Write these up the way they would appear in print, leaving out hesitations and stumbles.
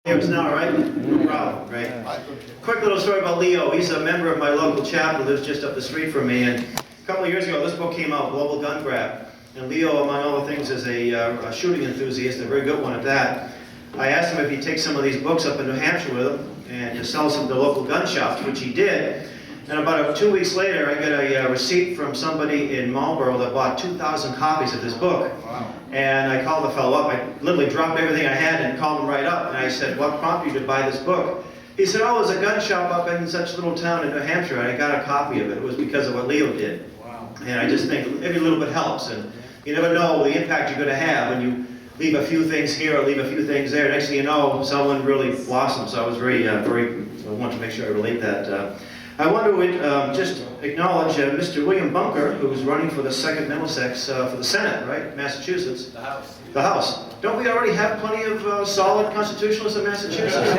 Here's now, right? No problem, right? Quick little story about Leo. He's a member of my local chapter, lives just up the street from me. And a couple of years ago, this book came out, Global Gun Grab. And Leo, among other things, is a shooting enthusiast, a very good one at that. I asked him if he'd take some of these books up in New Hampshire with him and to sell some to local gun shops, which he did. And about 2 weeks later, I got a receipt from somebody in Marlboro that bought 2,000 copies of this book. Wow. And I called the fellow up. I literally dropped everything I had and called him right up. And I said, "What prompted you to buy this book?" He said, "Oh, there's a gun shop up in such a little town in New Hampshire, and I got a copy of it. It was because of what Leo did." Wow. And I just think every little bit helps. And you never know the impact you're going to have when you leave a few things here or leave a few things there. Next thing you know, someone really blossoms. So I was I wanted to make sure I relate that. I want to just acknowledge Mr. William Bunker, who's running for the 2nd Middlesex for the Senate, right? Massachusetts. The House. The House. Don't we already have plenty of solid constitutionalists in Massachusetts?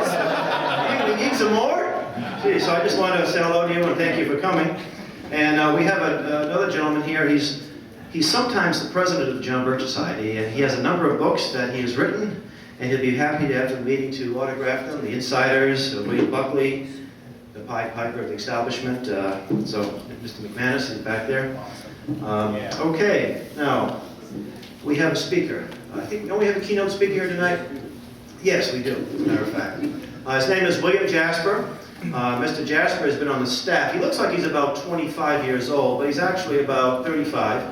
We need some more? Gee, so I just want to say hello to you and thank you for coming. And we have another gentleman here. He's sometimes the president of the John Birch Society, and he has a number of books that he has written, and he'll be happy to, after the meeting, to autograph them. The Insiders, William Buckley, the Pied Piper of the Establishment. So Mr. McManus is back there. Okay, now we have a speaker. Don't we have a keynote speaker here tonight? Yes, we do, as a matter of fact. His name is William Jasper. Mr. Jasper has been on the staff. He looks like he's about 25 years old, but he's actually about 35.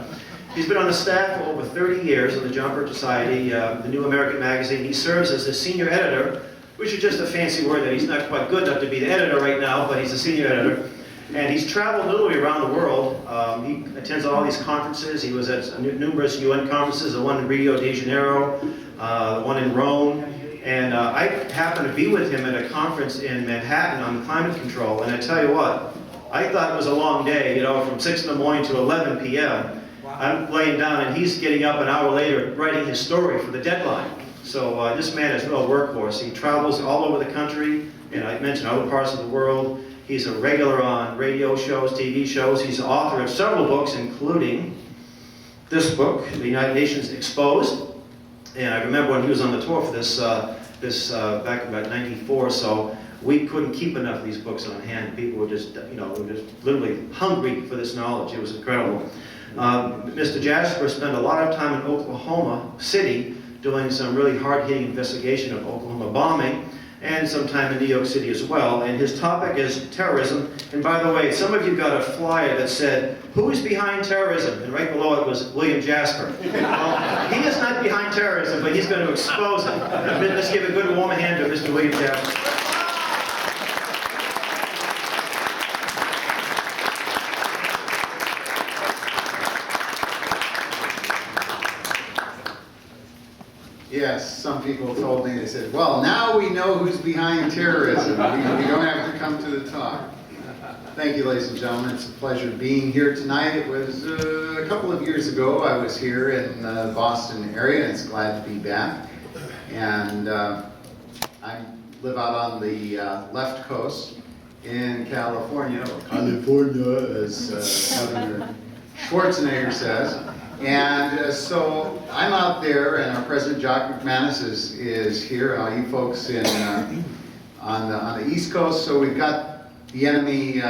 He's been on the staff for over 30 years of the John Birch Society, the New American Magazine. He serves as the senior editor, which is just a fancy word that he's not quite good enough to be the editor right now, but he's a senior editor. And he's traveled literally around the world. He attends all these conferences. He was at numerous UN conferences, the one in Rio de Janeiro, the one in Rome. And I happened to be with him at a conference in Manhattan on climate control. And I tell you what, I thought it was a long day, from 6 in the morning to 11 p.m. Wow. I'm laying down and he's getting up an hour later writing his story for the deadline. So this man is a real workhorse. He travels all over the country, and I mentioned other parts of the world. He's a regular on radio shows, TV shows. He's the author of several books, including this book, The United Nations Exposed. And I remember when he was on the tour for this back in about '94, so we couldn't keep enough of these books on hand. People were just, literally hungry for this knowledge. It was incredible. Mr. Jasper spent a lot of time in Oklahoma City doing some really hard-hitting investigation of Oklahoma bombing, and some time in New York City as well. And his topic is terrorism. And by the way, some of you got a flyer that said, "Who is behind terrorism?" And right below it was William Jasper. Well, he is not behind terrorism, but he's going to expose it. Let's give a good warm hand to Mr. William Jasper. Yes, some people told me, they said, "Well, now we know who's behind terrorism. We don't have to come to the talk." Thank you, ladies and gentlemen. It's a pleasure being here tonight. It was a couple of years ago I was here in the Boston area, and it's glad to be back. And I live out on the left coast in California, or California, as Governor Schwarzenegger says. And so I'm out there, and our President Jock McManus is here. All you folks on the East Coast, so we've got the enemy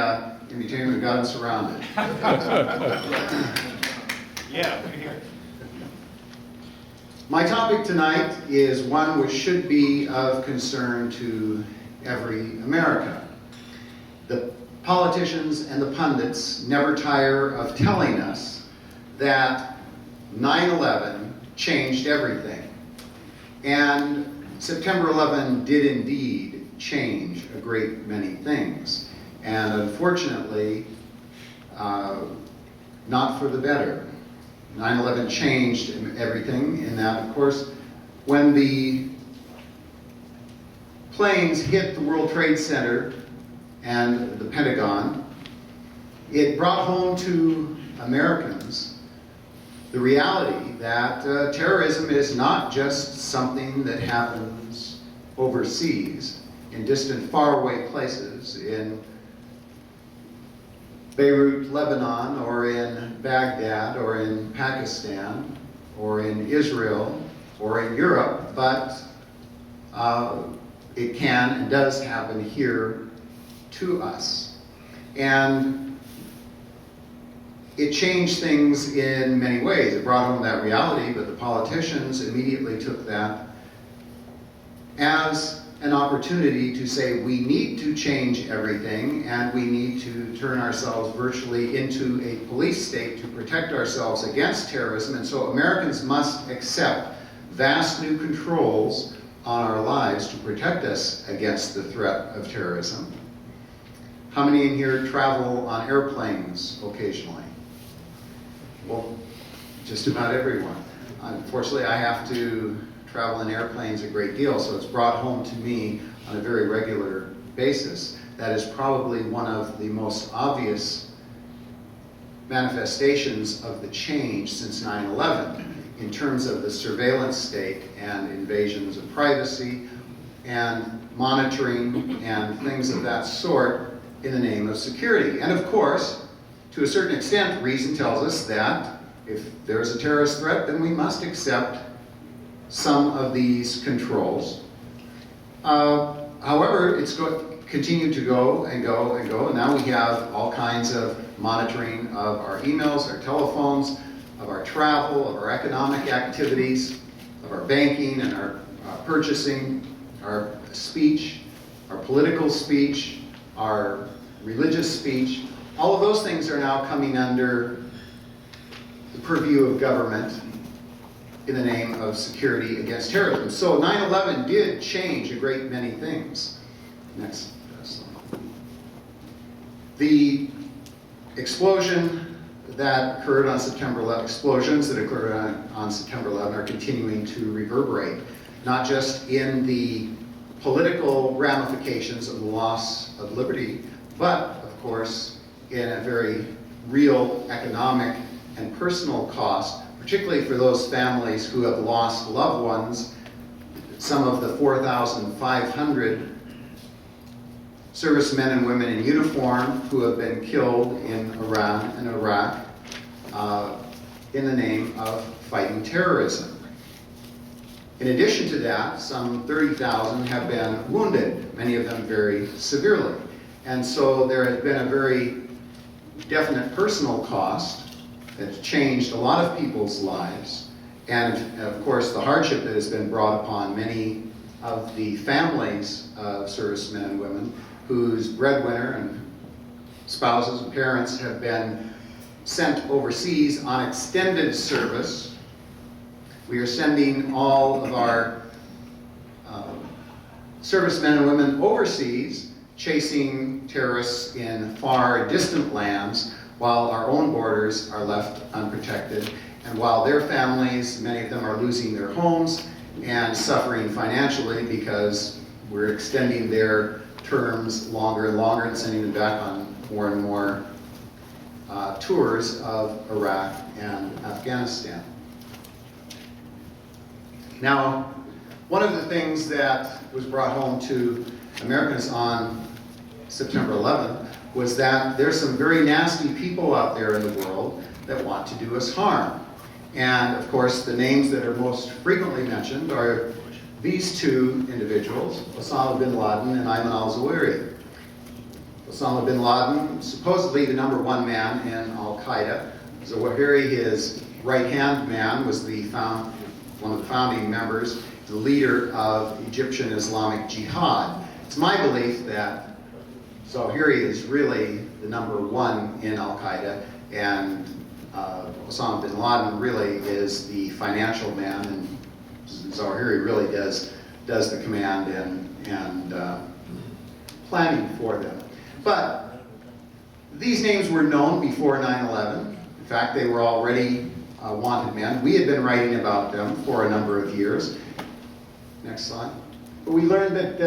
in between. We've got them surrounded. Yeah, we're here. My topic tonight is one which should be of concern to every American. The politicians and the pundits never tire of telling us that 9/11 changed everything. And September 11 did indeed change a great many things. And unfortunately, not for the better. 9/11 changed everything in that, of course, when the planes hit the World Trade Center and the Pentagon, it brought home to Americans the reality that terrorism is not just something that happens overseas in distant, faraway places, in Beirut, Lebanon, or in Baghdad, or in Pakistan, or in Israel, or in Europe, but it can and does happen here to us. And it changed things in many ways. It brought home that reality, but the politicians immediately took that as an opportunity to say we need to change everything and we need to turn ourselves virtually into a police state to protect ourselves against terrorism. And so Americans must accept vast new controls on our lives to protect us against the threat of terrorism. How many in here travel on airplanes occasionally? Well, just about everyone. Unfortunately, I have to travel in airplanes a great deal, so it's brought home to me on a very regular basis. That is probably one of the most obvious manifestations of the change since 9/11 in terms of the surveillance state and invasions of privacy and monitoring and things of that sort in the name of security. And of course, to a certain extent, reason tells us that if there is a terrorist threat, then we must accept some of these controls. However, it's continued to go and go and go, and now we have all kinds of monitoring of our emails, our telephones, of our travel, of our economic activities, of our banking and our purchasing, our speech, our political speech, our religious speech. All of those things are now coming under the purview of government in the name of security against terrorism. So 9/11 did change a great many things. Next slide. The explosion that occurred on September 11, explosions that occurred on September 11 are continuing to reverberate, not just in the political ramifications of the loss of liberty, but of course in a very real economic and personal cost, particularly for those families who have lost loved ones. Some of the 4,500 servicemen and women in uniform who have been killed in Iran and Iraq in the name of fighting terrorism. In addition to that, some 30,000 have been wounded, many of them very severely. And so there has been a very definite personal cost that's changed a lot of people's lives. And of course, the hardship that has been brought upon many of the families of servicemen and women whose breadwinner and spouses and parents have been sent overseas on extended service. We are sending all of our servicemen and women overseas, chasing terrorists in far distant lands, while our own borders are left unprotected, and while their families, many of them are losing their homes and suffering financially because we're extending their terms longer and longer and sending them back on more and more tours of Iraq and Afghanistan. Now, one of the things that was brought home to Americans on September 11th was that there's some very nasty people out there in the world that want to do us harm. And of course, the names that are most frequently mentioned are these two individuals, Osama bin Laden and Ayman al-Zawahiri. Osama bin Laden, supposedly the #1 man in Al-Qaeda. Zawahiri, his right-hand man, was one of the founding members, the leader of Egyptian Islamic Jihad. It's my belief that Zawahiri is really the #1 in Al-Qaeda, and Osama bin Laden really is the financial man, and Zawahiri really does the command and planning for them. But these names were known before 9/11. In fact, they were already wanted men. We had been writing about them for a number of years. Next slide. But we learned that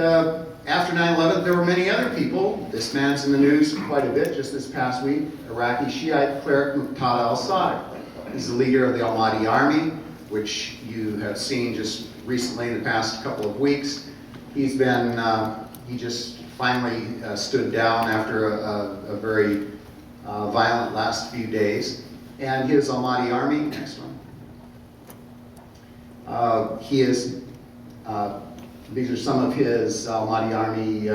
after 9/11, there were many other people. This man's in the news quite a bit just this past week. Iraqi Shiite cleric Muqtada al-Sadr. He's the leader of the Almaty Army, which you have seen just recently in the past couple of weeks. He just finally stood down after a very violent last few days. And his Almaty Army, next one, he is These are some of his Almaty Army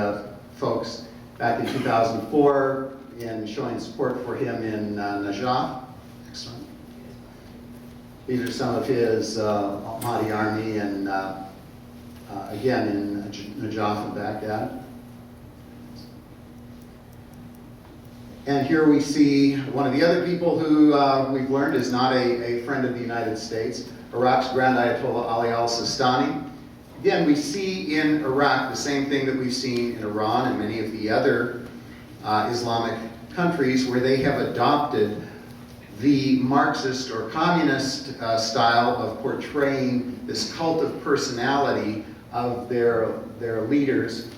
folks back in 2004 in showing support for him in Najaf. Next one. These are some of his Almaty Army and again in Najaf and Baghdad. And here we see one of the other people who we've learned is not a friend of the United States, Iraq's Grand Ayatollah Ali al-Sistani. Again, we see in Iraq the same thing that we've seen in Iran and many of the other Islamic countries where they have adopted the Marxist or communist style of portraying this cult of personality of their leaders,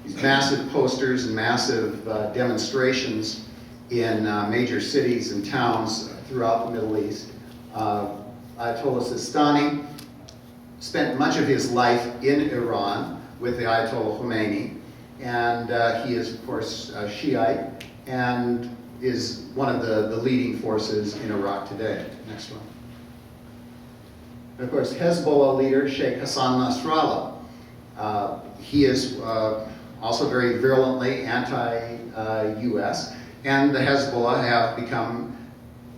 these massive posters and massive demonstrations in major cities and towns throughout the Middle East. Ayatollah Sistani spent much of his life in Iran with the Ayatollah Khomeini, and he is, of course, Shiite, and is one of the leading forces in Iraq today. Next one. And of course, Hezbollah leader Sheikh Hassan Nasrallah. He is also very virulently anti-US, and the Hezbollah have become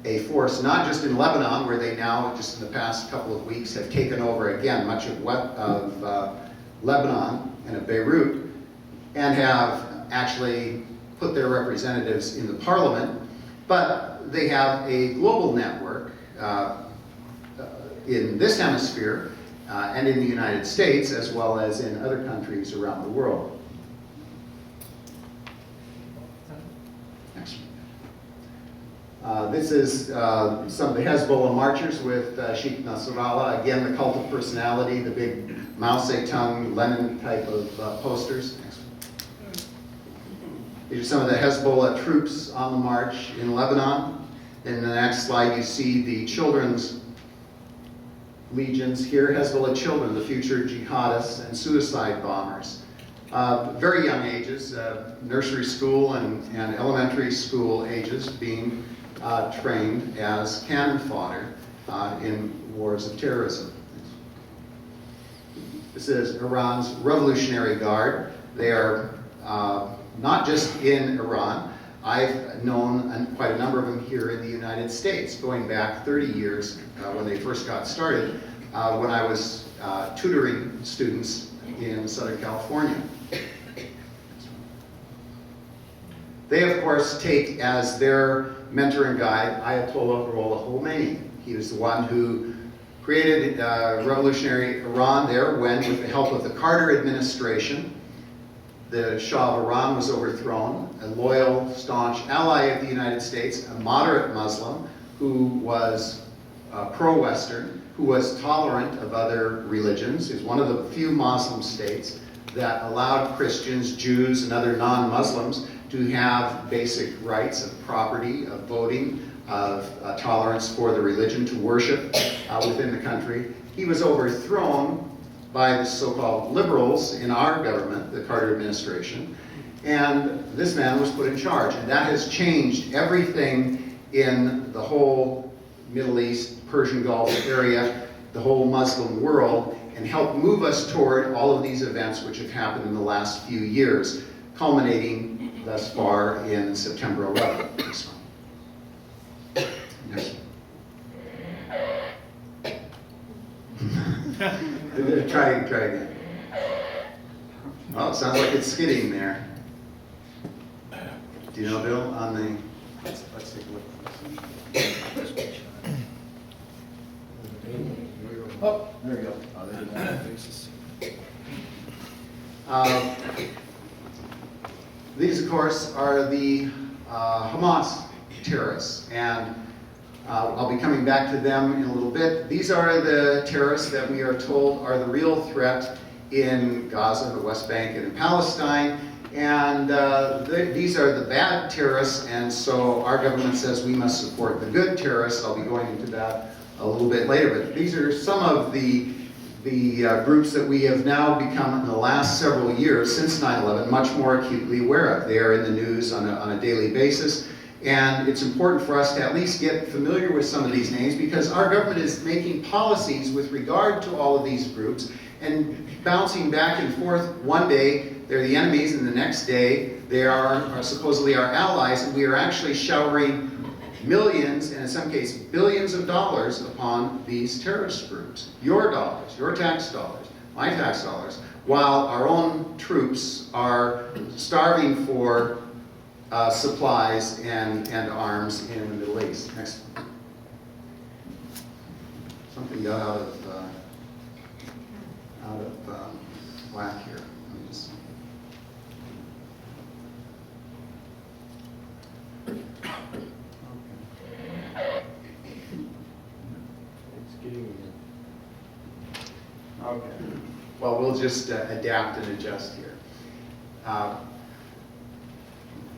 a force not just in Lebanon, where they now, just in the past couple of weeks, have taken over again much of Lebanon and of Beirut, and have actually put their representatives in the parliament, but they have a global network in this hemisphere and in the United States, as well as in other countries around the world. Next one. This is some of the Hezbollah marchers with Sheikh Nasrallah. Again, the cult of personality, the big Mao Zedong, Lenin type of posters. Next one. These are some of the Hezbollah troops on the march in Lebanon. In the next slide, you see the children's legions here, Hezbollah children, the future jihadists and suicide bombers. Very young ages, nursery school and elementary school ages, being trained as cannon fodder in wars of terrorism. This is Iran's Revolutionary Guard. They are not just in Iran. I've known quite a number of them here in the United States, going back 30 years when they first got started, when I was tutoring students in Southern California. They, of course, take as their mentor and guide Ayatollah Ruhollah Khomeini. He was the one who created revolutionary Iran there when, with the help of the Carter administration, the Shah of Iran was overthrown, a loyal, staunch ally of the United States, a moderate Muslim who was pro-Western, who was tolerant of other religions. He was one of the few Muslim states that allowed Christians, Jews, and other non-Muslims to have basic rights of property, of voting, of tolerance for the religion, to worship within the country. He was overthrown by the so-called liberals in our government, the Carter administration, and this man was put in charge. And that has changed everything in the whole Middle East, Persian Gulf area, the whole Muslim world, and helped move us toward all of these events which have happened in the last few years, culminating thus far in September 11th. Next one. Next one. Try again. Oh, it sounds like it's skidding there. Do you know, Bill, on the... Let's take a look at this. Oh, there we go. These, of course, are the Hamas terrorists, and I'll be coming back to them in a little bit. These are the terrorists that we are told are the real threat in Gaza, the West Bank, and in Palestine. And these are the bad terrorists, and so our government says we must support the good terrorists. I'll be going into that a little bit later. But these are some of the groups that we have now become, in the last several years, since 9/11, much more acutely aware of. They are in the news on a daily basis. And it's important for us to at least get familiar with some of these names, because our government is making policies with regard to all of these groups, and bouncing back and forth. One day they're the enemies, and the next day they are supposedly our allies, and we are actually showering millions, and in some cases billions of dollars upon these terrorist groups. Your dollars, your tax dollars, my tax dollars, while our own troops are starving for supplies and arms in the Middle East. Next. Something got out of whack here. Let me just... Okay. Well, we'll just adapt and adjust here.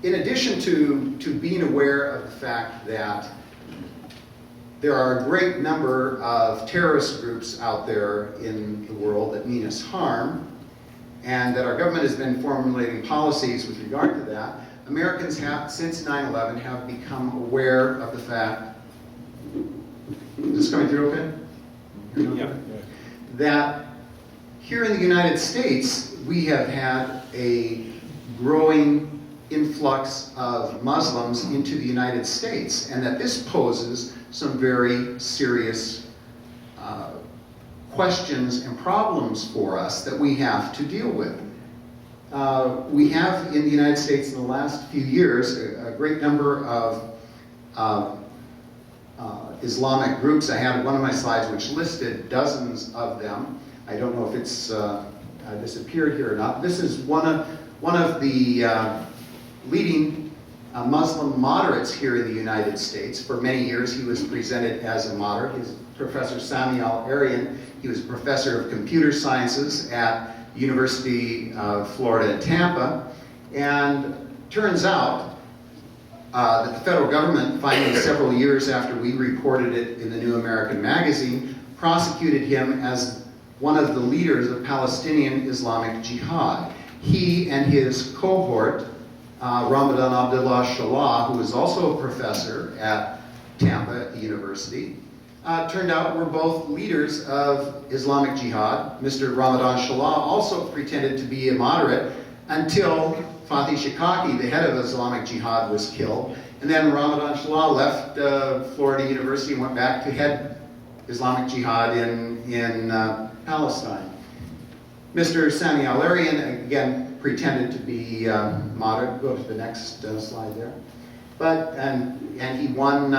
In addition to being aware of the fact that there are a great number of terrorist groups out there in the world that mean us harm, and that our government has been formulating policies with regard to that, Americans have, since 9/11, have become aware of the fact, is this coming through okay? Yeah. That here in the United States, we have had a growing influx of Muslims into the United States, and that this poses some very serious questions and problems for us that we have to deal with. We have in the United States in the last few years a great number of Islamic groups. I had one of my slides which listed dozens of them. I don't know if it's disappeared here or not. This is one of the leading Muslim moderates here in the United States. For many years he was presented as a moderate. He's Professor Sami Al-Arian. He was a professor of computer sciences at University of Florida in Tampa. And turns out that the federal government, finally several years after we reported it in the New American Magazine, prosecuted him as one of the leaders of Palestinian Islamic Jihad. He and his cohort, Ramadan Abdullah Shalah, who is also a professor at Tampa University, turned out were both leaders of Islamic Jihad. Mr. Ramadan Shalah also pretended to be a moderate until Fatih Shikaki, the head of Islamic Jihad, was killed. And then Ramadan Shalah left Florida University and went back to head Islamic Jihad in Palestine. Mr. Sami Al-Arian, again, pretended to be moderate. Go to the next slide there. And he won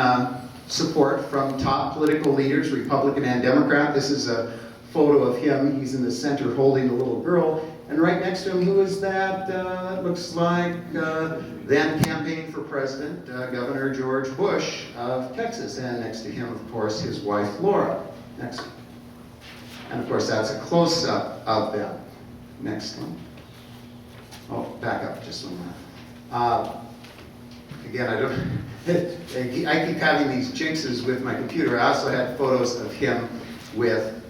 support from top political leaders, Republican and Democrat. This is a photo of him. He's in the center holding a little girl. And right next to him, who is that? It looks like then campaigning for president, Governor George Bush of Texas. And next to him, of course, his wife, Laura. Next. And of course, that's a close-up of them. Next one. Oh, back up just one minute. Again, I keep having these jinxes with my computer. I also had photos of him with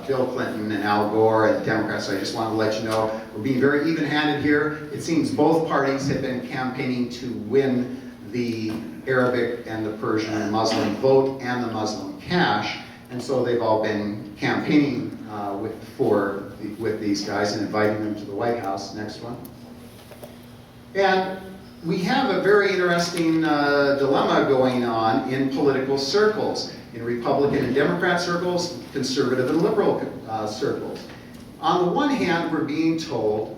Bill Clinton and Al Gore and Democrats, so I just wanted to let you know we're being very even-handed here. It seems both parties have been campaigning to win the Arabic and the Persian and Muslim vote and the Muslim cash, and so they've all been campaigning with these guys and inviting them to the White House. Next one. And we have a very interesting dilemma going on in political circles, in Republican and Democrat circles, conservative and liberal circles. On the one hand, we're being told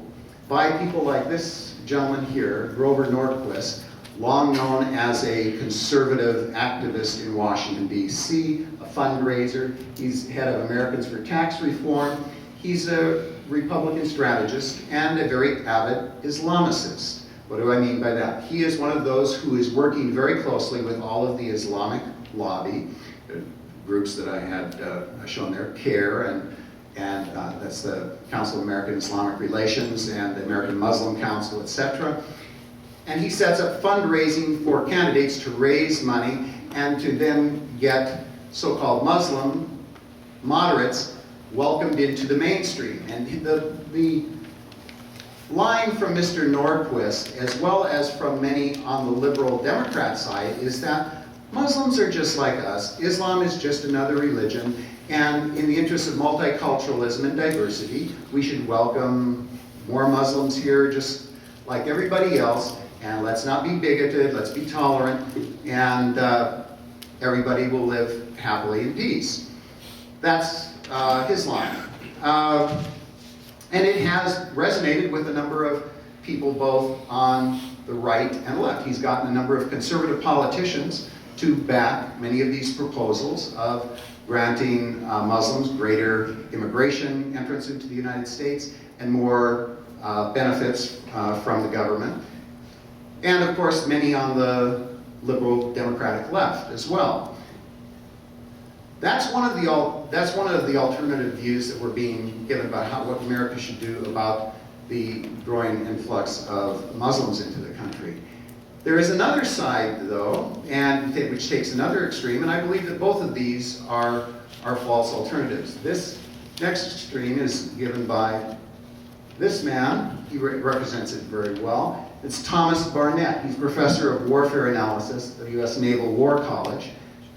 by people like this gentleman here, Grover Norquist, long known as a conservative activist in Washington, D.C., a fundraiser. He's head of Americans for Tax Reform. He's a Republican strategist and a very avid Islamicist. What do I mean by that? He is one of those who is working very closely with all of the Islamic lobby, groups that I had shown there, CARE, and that's the Council of American Islamic Relations and the American Muslim Council, etc. And he sets up fundraising for candidates to raise money and to then get so-called Muslim moderates welcomed into the mainstream. And the line from Mr. Norquist, as well as from many on the liberal Democrat side, is that Muslims are just like us. Islam is just another religion, And in the interest of multiculturalism and diversity, we should welcome more Muslims here just like everybody else. And let's not be bigoted, let's be tolerant, and everybody will live happily in peace. That's his line. And it has resonated with a number of people both on the right and left. He's gotten a number of conservative politicians to back many of these proposals of granting Muslims greater immigration entrance into the United States and more benefits from the government. And of course, many on the liberal democratic left as well. That's one of the alternative views that were being given about what America should do about the growing influx of Muslims into the country. There is another side, though, and which takes another extreme, and I believe that both of these are false alternatives. This next extreme is given by this man. He represents it very well. It's Thomas Barnett. He's professor of warfare analysis at the U.S. Naval War College.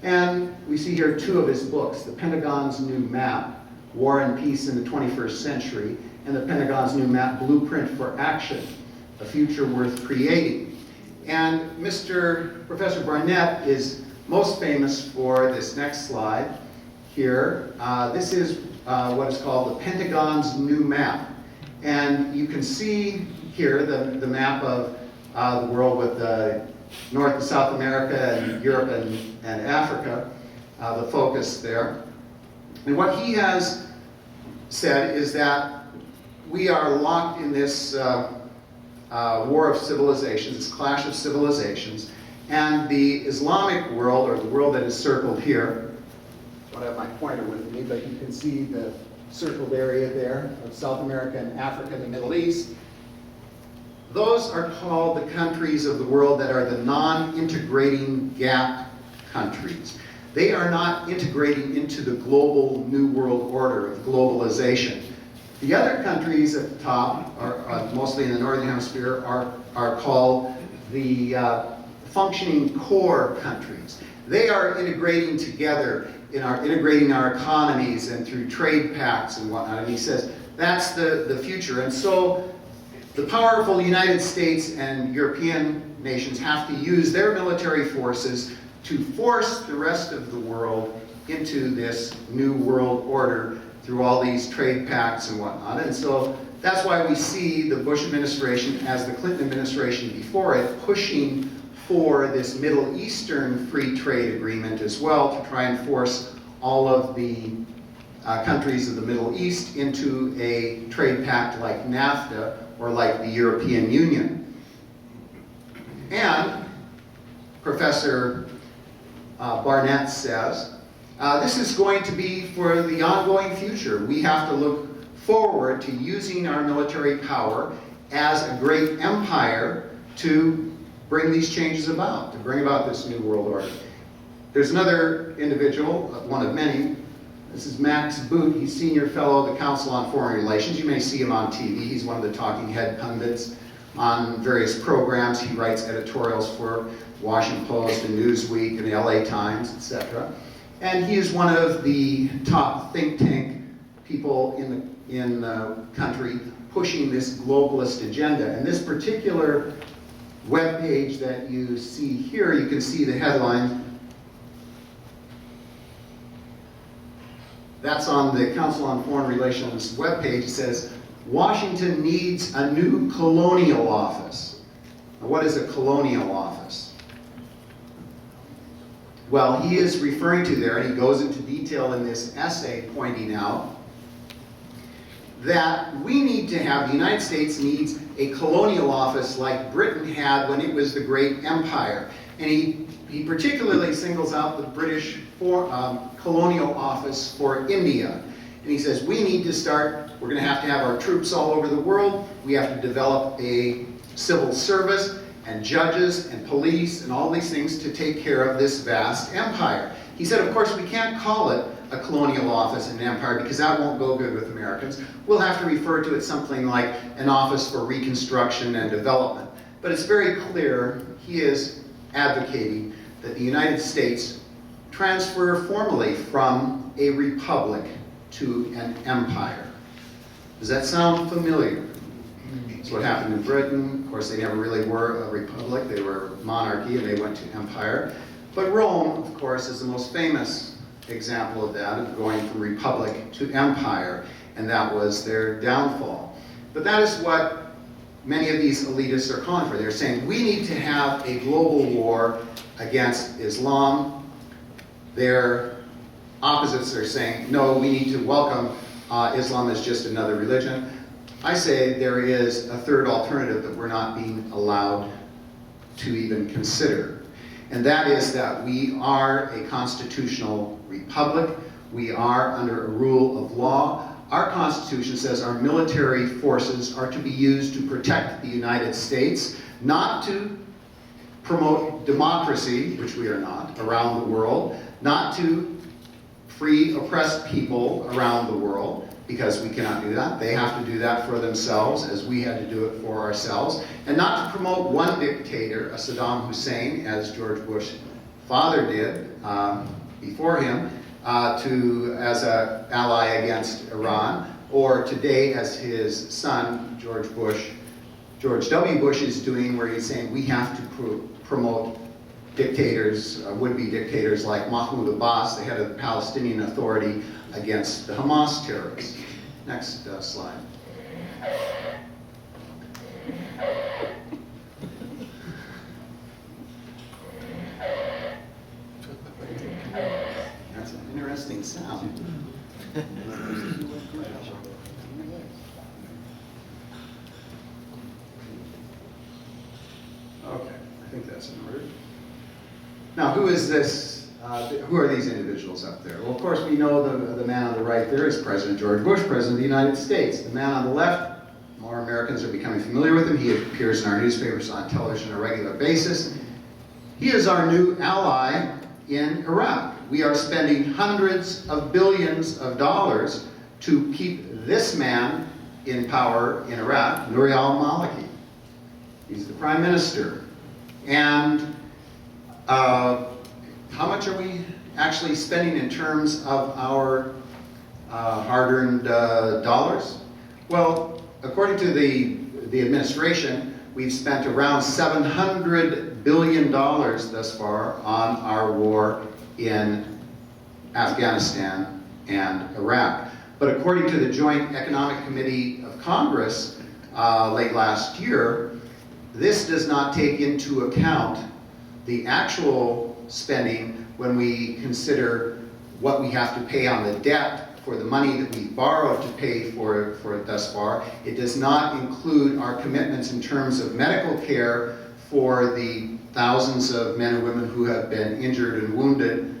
And we see here two of his books, The Pentagon's New Map, War and Peace in the 21st Century, and The Pentagon's New Map, Blueprint for Action, A Future Worth Creating. And Professor Barnett is most famous for this next slide here. This is what is called The Pentagon's New Map. And you can see here the map of the world with North and South America and Europe and Africa, the focus there. And what he has said is that we are locked in this war of civilizations, this clash of civilizations, and the Islamic world, or the world that is circled here, I don't have my pointer with me, but you can see the circled area there of South America and Africa and the Middle East. Those are called the countries of the world that are the non-integrating gap countries. They are not integrating into the global new world order of globalization. The other countries at the top, are mostly in the Northern Hemisphere, are called the functioning core countries. They are integrating together, integrating our economies and through trade pacts and whatnot. And he says that's the future. And so the powerful United States and European nations have to use their military forces to force the rest of the world into this new world order through all these trade pacts and whatnot. And so that's why we see the Bush administration, as the Clinton administration before it, pushing for this Middle Eastern free trade agreement as well, to try and force all of the countries of the Middle East into a trade pact like NAFTA or like the European Union. And Professor Barnett says, this is going to be for the ongoing future. We have to look forward to using our military power as a great empire to bring these changes about, to bring about this new world order. There's another individual, one of many. This is Max Boot. He's senior fellow of the Council on Foreign Relations. You may see him on TV. He's one of the talking head pundits on various programs. He writes editorials for Washington Post and Newsweek and the LA Times, etc. And he is one of the top think tank people in the country pushing this globalist agenda. And this particular web page that you see here, you can see the headline. That's on the Council on Foreign Relations webpage. It says, Washington needs a new colonial office. Now, what is a colonial office? Well, he is referring to there, and he goes into detail in this essay pointing out that we need to have, the United States needs a colonial office like Britain had when it was the great empire. And he particularly singles out the British colonial office for India. And he says, we need to start, we're going to have our troops all over the world. We have to develop a civil service and judges and police and all these things to take care of this vast empire. He said, of course, we can't call it a colonial office in an empire because that won't go good with Americans. We'll have to refer to it something like an office for reconstruction and development. But it's very clear he is advocating that the United States transfer formally from a republic to an empire. Does that sound familiar? That's what happened in Britain. Of course, they never really were a republic. They were monarchy, and they went to empire. But Rome, of course, is the most famous example of that, of going from republic to empire, and that was their downfall. But that is what many of these elitists are calling for. They're saying, we need to have a global war against Islam. Their opposites are saying, no, we need to welcome Islam as just another religion. I say there is a third alternative that we're not being allowed to even consider. And that is that we are a constitutional republic. We are under a rule of law. Our Constitution says our military forces are to be used to protect the United States, not to promote democracy, which we are not, around the world, not to free oppressed people around the world, because we cannot do that. They have to do that for themselves, as we had to do it for ourselves, and not to promote one dictator, a Saddam Hussein, as George Bush's father did before him, as an ally against Iran, or today as his son, George W. Bush is doing, where he's saying we have to promote dictators, would-be dictators like Mahmoud Abbas, the head of the Palestinian Authority, against the Hamas terrorists. Next slide. That's an interesting sound. Okay, I think that's in order. Now, who is this? Who are these individuals up there? Well, of course, we know the man on the right there is President George Bush, President of the United States. The man on the left, more Americans are becoming familiar with him. He appears in our newspapers, on television on a regular basis. He is our new ally in Iraq. We are spending hundreds of billions of dollars to keep this man in power in Iraq, Nouri al-Maliki. He's the prime minister. And how much are we actually spending in terms of our hard-earned dollars? Well, according to the administration, we've spent around $700 billion thus far on our war in Afghanistan and Iraq. But according to the Joint Economic Committee of Congress late last year, this does not take into account the actual spending when we consider what we have to pay on the debt for the money that we borrowed to pay for it thus far. It does not include our commitments in terms of medical care for the thousands of men and women who have been injured and wounded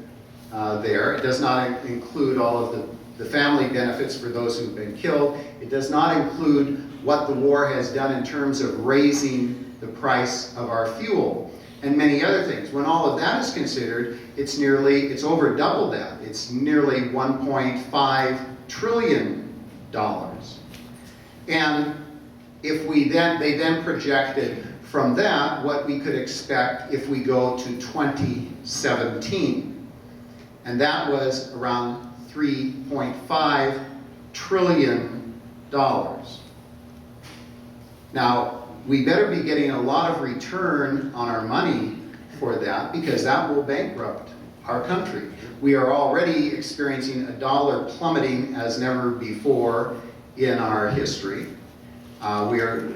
there. It does not include all of the family benefits for those who've been killed. It does not include what the war has done in terms of raising the price of our fuel and many other things. When all of that is considered, it's over double that. It's nearly $1.5 trillion. And if they then projected from that what we could expect if we go to 2017. And that was around $3.5 trillion. Now, we better be getting a lot of return on our money for that, because that will bankrupt our country. We are already experiencing a dollar plummeting as never before in our history. We are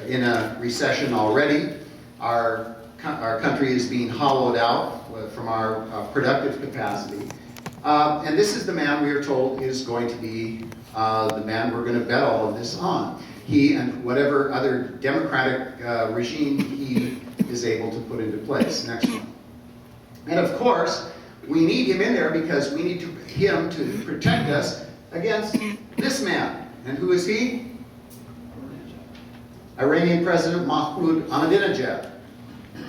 in a recession already. Our country is being hollowed out from our productive capacity. And this is the man we are told is going to be the man we're going to bet all of this on. He and whatever other democratic regime he is able to put into place. Next one. And of course, we need him in there because we need him to protect us against this man. And who is he? Iranian President Mahmoud Ahmadinejad.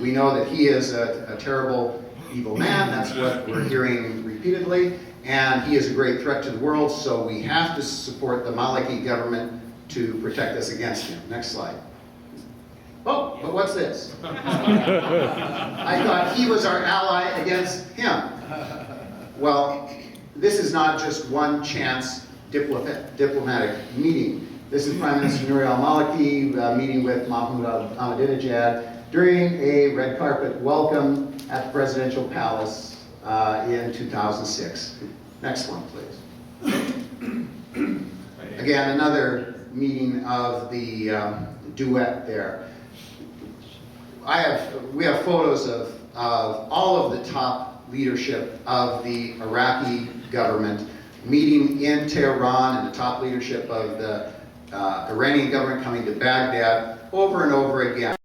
We know that he is a terrible, evil man. That's what we're hearing repeatedly. And he is a great threat to the world, so we have to support the Maliki government to protect us against him. Next slide. Oh, but what's this? I thought he was our ally against him. Well, this is not just one chance diplomatic meeting. This is Prime Minister Nouri al-Maliki meeting with Mahmoud Ahmadinejad during a red carpet welcome at the presidential palace in 2006. Next one, please. Again, another meeting of the duet there. We have photos of all of the top leadership of the Iraqi government meeting in Tehran, and the top leadership of the Iranian government coming to Baghdad over and over again.